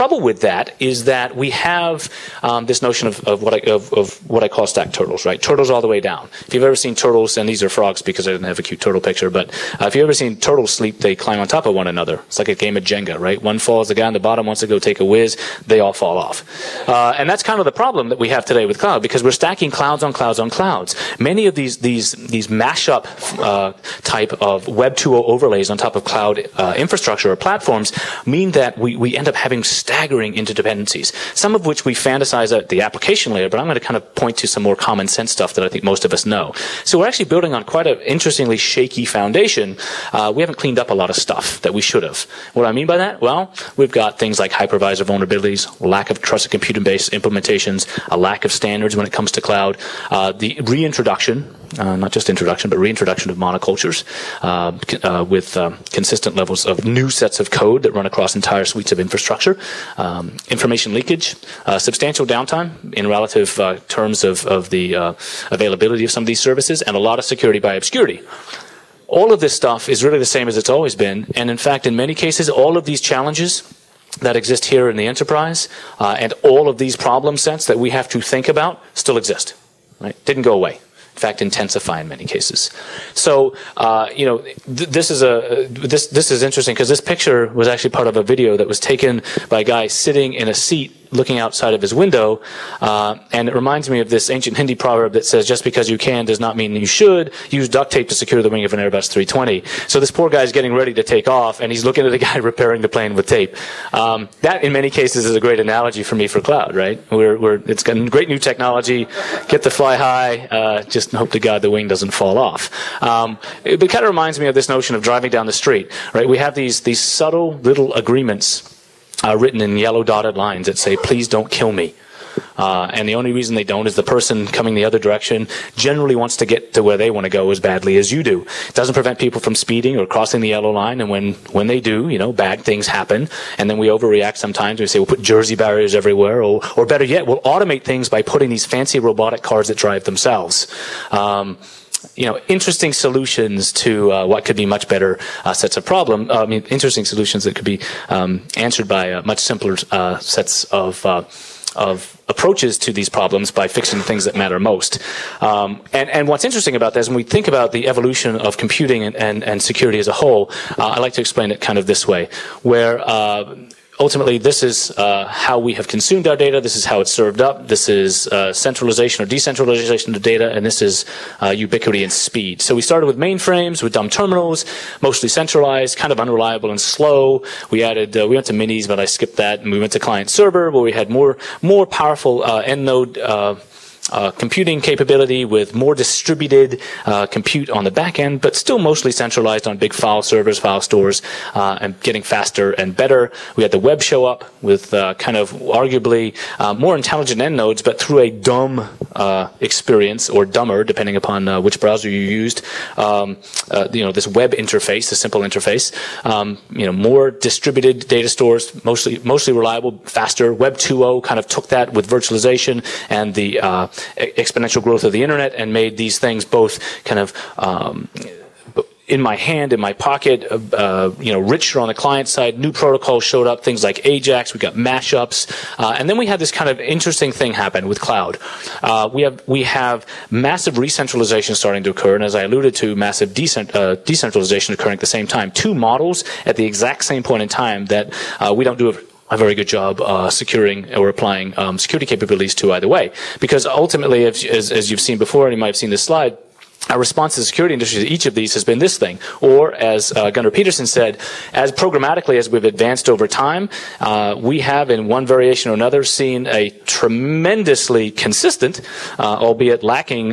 trouble with that is that we have this notion of what I call stacked turtles, right? Turtles all the way down. If you've ever seen turtles, and these are frogs because I didn't have a cute turtle picture, but if you've ever seen turtles sleep, they climb on top of one another. It's like a game of Jenga, right? One falls, the guy on the bottom wants to go take a whiz, they all fall off. And that's kind of the problem that we have today with cloud, because we're stacking clouds on clouds on clouds. Many of these mashup type of Web 2.0 overlays on top of cloud infrastructure or platforms mean that we end up having staggering interdependencies, some of which we fantasize at the application layer, but I'm going to kind of point to some more common sense stuff that I think most of us know. So we're actually building on quite an interestingly shaky foundation. We haven't cleaned up a lot of stuff that we should have. What do I mean by that? Well, we've got things like hypervisor vulnerabilities, lack of trusted computing-based implementations, a lack of standards when it comes to cloud, the reintroduction, not just introduction, but reintroduction of monocultures with consistent levels of new sets of code that run across entire suites of infrastructure, information leakage, substantial downtime in relative terms of the availability of some of these services, and a lot of security by obscurity. All of this stuff is really the same as it's always been, and in fact, in many cases, all of these challenges that exist here in the enterprise and all of these problem sets that we have to think about still exist. Right? Didn't go away. In fact, intensify in many cases. So, this is interesting because this picture was actually part of a video that was taken by a guy sitting in a seat looking outside of his window, and it reminds me of this ancient Hindi proverb that says, just because you can does not mean you should. Use duct tape to secure the wing of an Airbus 320. So this poor guy's getting ready to take off, and he's looking at the guy repairing the plane with tape. That, in many cases, is a great analogy for me for cloud, right? It's got great new technology, get to fly high, just hope to God the wing doesn't fall off. It kind of reminds me of this notion of driving down the street, right? We have these subtle little agreements written in yellow dotted lines that say, please don't kill me. And the only reason they don't is the person coming the other direction generally wants to get to where they want to go as badly as you do. It doesn't prevent people from speeding or crossing the yellow line, and when they do, bad things happen, and then we overreact sometimes. We say we'll put Jersey barriers everywhere, or better yet, we'll automate things by putting these fancy robotic cars that drive themselves. Interesting solutions to what could be much better sets of problem. Interesting solutions that could be answered by much simpler sets of approaches to these problems by fixing the things that matter most. And what's interesting about this, when we think about the evolution of computing and security as a whole, I like to explain it kind of this way, where ultimately, this is how we have consumed our data. This is how it's served up. This is centralization or decentralization of data, and this is ubiquity and speed. So we started with mainframes, with dumb terminals, mostly centralized, kind of unreliable and slow. We went to minis, but I skipped that, and we went to client server, where we had more powerful end node computing capability with more distributed compute on the back end, but still mostly centralized on big file servers, file stores, and getting faster and better. We had the web show up with kind of arguably more intelligent end nodes, but through a dumb experience, or dumber, depending upon which browser you used. This web interface, a simple interface. More distributed data stores, mostly reliable, faster. Web 2.0 kind of took that with virtualization and the exponential growth of the internet and made these things both kind of in my hand, in my pocket, richer on the client side. New protocols showed up, things like Ajax. We got mashups, and then we had this kind of interesting thing happen with cloud. We have massive re-centralization starting to occur, and as I alluded to, massive decentralization occurring at the same time. Two models at the exact same point in time that we don't do a very good job securing or applying security capabilities to either way. Because ultimately, as you've seen before, and you might have seen this slide, our response to the security industry to each of these has been this thing. Or, as Gunnar Peterson said, as programmatically as we've advanced over time, we have, in one variation or another, seen a tremendously consistent, albeit lacking,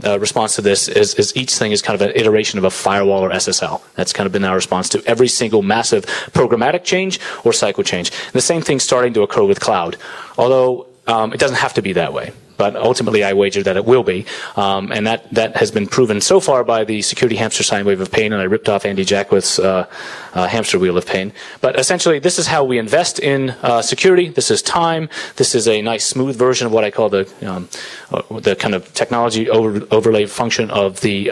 response to this, as each thing is kind of an iteration of a firewall or SSL. That's kind of been our response to every single massive programmatic change or cycle change. And the same thing's starting to occur with cloud, although it doesn't have to be that way. But ultimately, I wager that it will be, and that has been proven so far by the security hamster sine wave of pain, and I ripped off Andy Jackwith's hamster wheel of pain. But essentially, this is how we invest in security. This is time. This is a nice, smooth version of what I call the kind of technology overlay function of the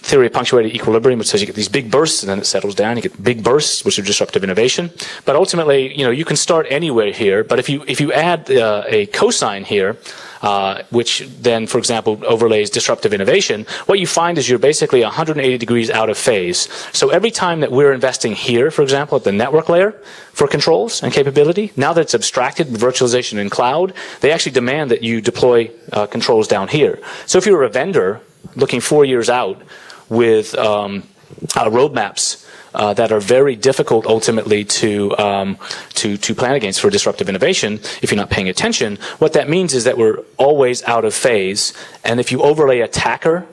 theory of punctuated equilibrium, which says you get these big bursts and then it settles down. You get big bursts, which are disruptive innovation. But ultimately, you can start anywhere here. But if you add a cosine here, which then, for example, overlays disruptive innovation, what you find is you're basically 180 degrees out of phase. So every time that we're investing here, for example, at the network layer for controls and capability, now that it's abstracted with virtualization in cloud, they actually demand that you deploy controls down here. So if you're a vendor looking 4 years out with roadmaps that are very difficult ultimately to plan against for disruptive innovation, if you're not paying attention, what that means is that we're always out of phase. And if you overlay attacker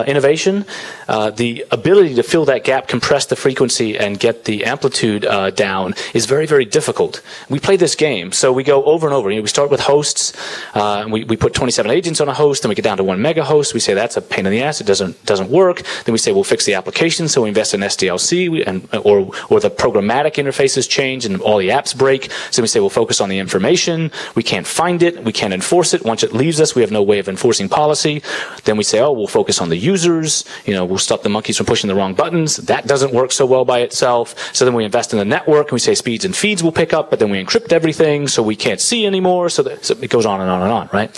innovation, the ability to fill that gap, compress the frequency, and get the amplitude down is very, very difficult. We play this game, so we go over and over. We start with hosts, and we put 27 agents on a host, then we get down to 1 mega host. We say that's a pain in the ass. It doesn't work. Then we say we'll fix the application, so we invest in SDLC, or the programmatic interfaces change and all the apps break. So we say we'll focus on the information. We can't find it. We can't enforce it. Once it leaves us, we have no way of enforcing policy. Then we say, oh, we'll focus on the users, we'll stop the monkeys from pushing the wrong buttons. That doesn't work so well by itself. So then we invest in the network, and we say speeds and feeds will pick up, but then we encrypt everything, so we can't see anymore. So it goes on and on and on, right?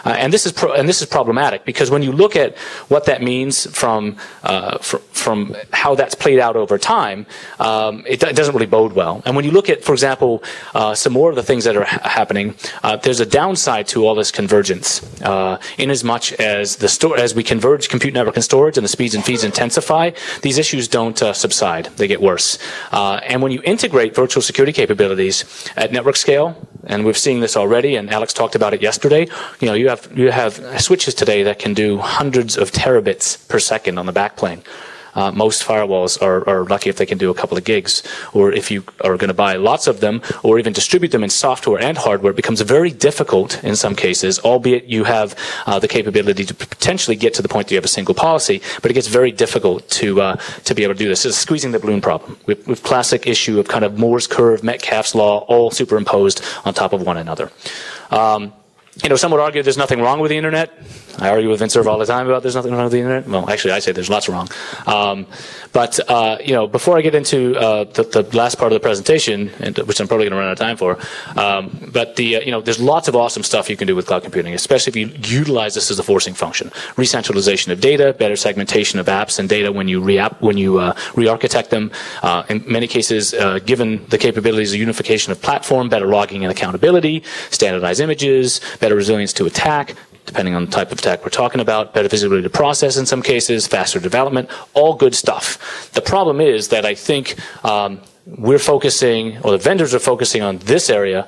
And this is problematic, because when you look at what that means from how that's played out over time, it doesn't really bode well. And when you look at, for example, some more of the things that are happening, there's a downside to all this convergence, in as much as as we converge compute network and storage and the speeds and feeds intensify, these issues don't subside. They get worse. And when you integrate virtual security capabilities at network scale, and we've seen this already, and Alex talked about it yesterday, you have switches today that can do hundreds of terabits per second on the backplane. Most firewalls are lucky if they can do a couple of gigs, or if you are going to buy lots of them, or even distribute them in software and hardware, it becomes very difficult in some cases, albeit you have the capability to potentially get to the point that you have a single policy, but it gets very difficult to be able to do this. It's a squeezing the balloon problem with classic issue of kind of Moore's curve, Metcalfe's law, all superimposed on top of one another. Some would argue there's nothing wrong with the internet. I argue with Vince Cerf all the time about there's nothing wrong with the internet. Well, actually, I say there's lots wrong. But before I get into the last part of the presentation, which I'm probably going to run out of time for, there's lots of awesome stuff you can do with cloud computing, especially if you utilize this as a forcing function. Re-centralization of data, better segmentation of apps and data when you re-architect them. In many cases, given the capabilities of unification of platform, better logging and accountability, standardized images, better resilience to attack, depending on the type of attack we're talking about, better visibility to process in some cases, faster development, all good stuff. The problem is that I think we're focusing, or the vendors are focusing on this area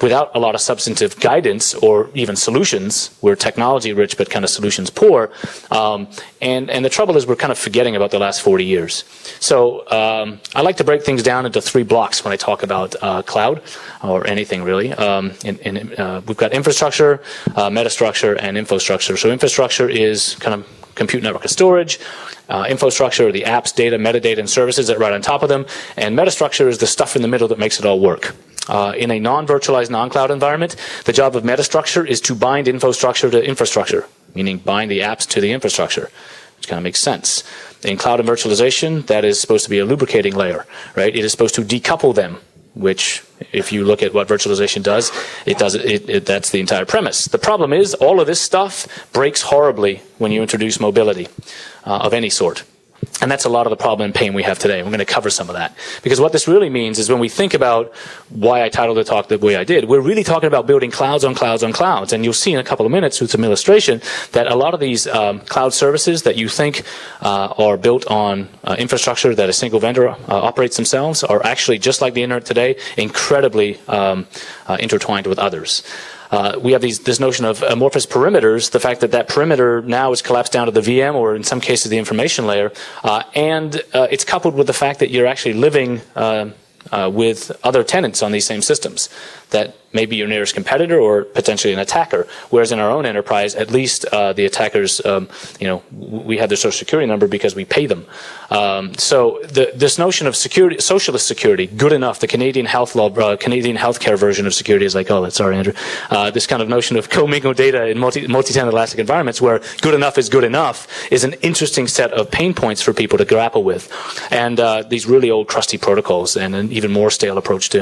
without a lot of substantive guidance or even solutions. We're technology rich, but kind of solutions poor. And the trouble is we're kind of forgetting about the last 40 years. So I like to break things down into 3 blocks when I talk about cloud, or anything really. We've got infrastructure, metastructure, and infostructure. So infrastructure is kind of compute, network, and storage. Infrastructure are the apps, data, metadata, and services that ride on top of them. And metastructure is the stuff in the middle that makes it all work. In a non-virtualized, non-cloud environment, the job of metastructure is to bind infrastructure to infrastructure, meaning bind the apps to the infrastructure, which kind of makes sense. In cloud and virtualization, that is supposed to be a lubricating layer, right? It is supposed to decouple them, which, if you look at what virtualization does, that's the entire premise. The problem is all of this stuff breaks horribly when you introduce mobility of any sort. And that's a lot of the problem and pain we have today. We're going to cover some of that. Because what this really means is when we think about why I titled the talk the way I did, we're really talking about building clouds on clouds on clouds. And you'll see in a couple of minutes with some illustration that a lot of these cloud services that you think are built on infrastructure that a single vendor operates themselves are actually, just like the internet today, incredibly intertwined with others. We have this notion of amorphous perimeters, the fact that perimeter now is collapsed down to the VM, or in some cases the information layer, and it's coupled with the fact that you're actually living with other tenants on these same systems. That maybe your nearest competitor or potentially an attacker. Whereas in our own enterprise, at least the attackers, we have their social security number because we pay them. So this notion of security, socialist security, good enough, the Canadian health law, Canadian healthcare version of security, as I call it, sorry, Andrew, this kind of notion of commingling data in multi-tenant elastic environments where good enough is good enough is an interesting set of pain points for people to grapple with. And these really old crusty protocols and an even more stale approach to